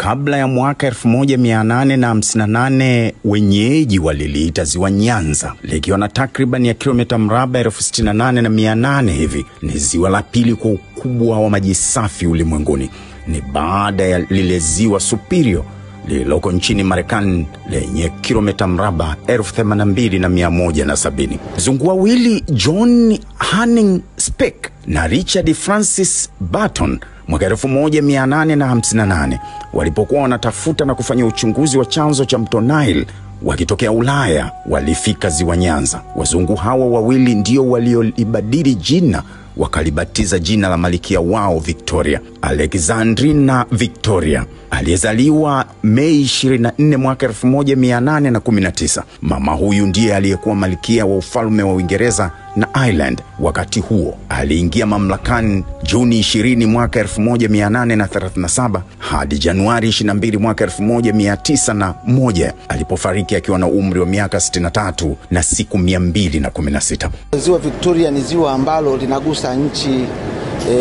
Kabla ya mwaka 1858 wenyeji waliliita ziwa Nyanza, likiwa na takriban ya kilomita mraba 68,800 hivi. Ni ziwa la pili kwa ukubwa wa maji safi ulimwenguni. Ni baada ya lile ziwa Superior lililoko nchini Marekani lenye kilomita mraba 82,170. Wazungu wawili John Hanning Speke na Richard Francis Burton mwaka 1858 walipokuwa wanatafuta na kufanya uchunguzi wa chanzo cha mto Nile wakitokea Ulaya, walifika ziwa Nyanza. Wazungu hawa wawili ndio waliolibadili jina, wakalibatiza jina la malikia wao Victoria, Alexandrina Victoria, aliyezaliwa Mei 24 mwaka 1819. Mama huyu ndiye aliyekuwa malikia wa ufalme wa Uingereza na Ireland. Wakati huo aliingia mamlakani Juni 20 mwaka 1837 hadi Januari 22 mwaka 1901 alipofariki akiwa na umri wa miaka 63 na siku 216. Ziwa Victoria ni ziwa ambalo linagusa nchi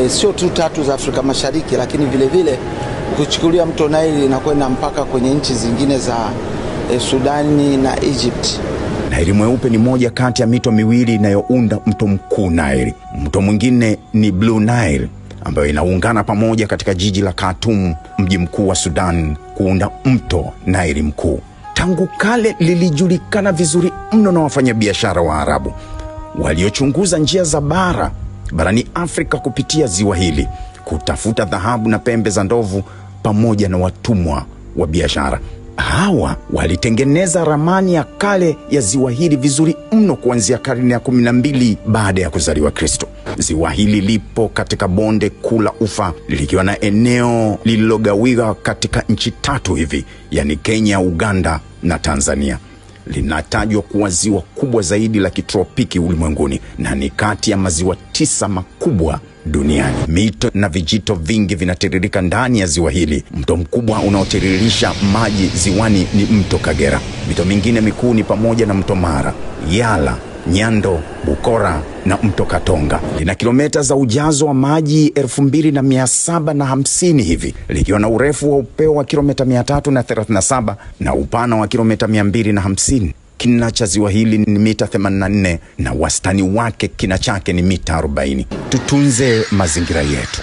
sio tu 3 za Afrika Mashariki, lakini vile vile ukichukulia mto Nile inakwenda mpaka kwenye nchi zingine za Sudani na Egypt. Nile Mweupe ni moja kati ya mito miwili inayounda mto mkuu Nile. Mto mwingine ni Blue Nile ambayo inaungana pamoja katika jiji la Khartoum, mji mkuu wa Sudan, kuunda mto Nile mkuu. Tangu kale lilijulikana vizuri mno na wafanyabiashara wa Arabu waliochunguza njia za barani Afrika kupitia ziwa hili, kutafuta dhahabu na pembe za ndovu pamoja na watumwa wa biashara. Hawa walitengeneza ramani ya kale ya ziwa hili vizuri mno kuanzia karne ya 12 baada ya kuzaliwa Kristo. Ziwa hili lipo katika bonde kuu la Ufa, likiwa na eneo lililogawiwa katika nchi 3 hivi, yani Kenya, Uganda na Tanzania. Linatajwa kuwa ziwa kubwa zaidi la kitropiki ulimwenguni na ni kati ya maziwa 9 makubwa duniani. Mito na vijito vingi vinatiririka ndani ya ziwa hili. Mto mkubwa unaotiririsha maji ziwani ni mto Kagera. Mito mingine mikuu ni pamoja na mto Mara, Yala, Nyando, Bukora na mto Katonga. Lina kilomita za ujazo wa maji 2750 hivi, likiwa na urefu wa upeo wa kilomita 337 na upana wa kilomita 250. Kina cha ziwa hili ni mita 84 na wastani wake kina chake ni mita 40. Tutunze mazingira yetu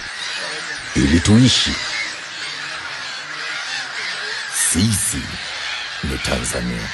ili tuishi. Sisi ni Tanzania.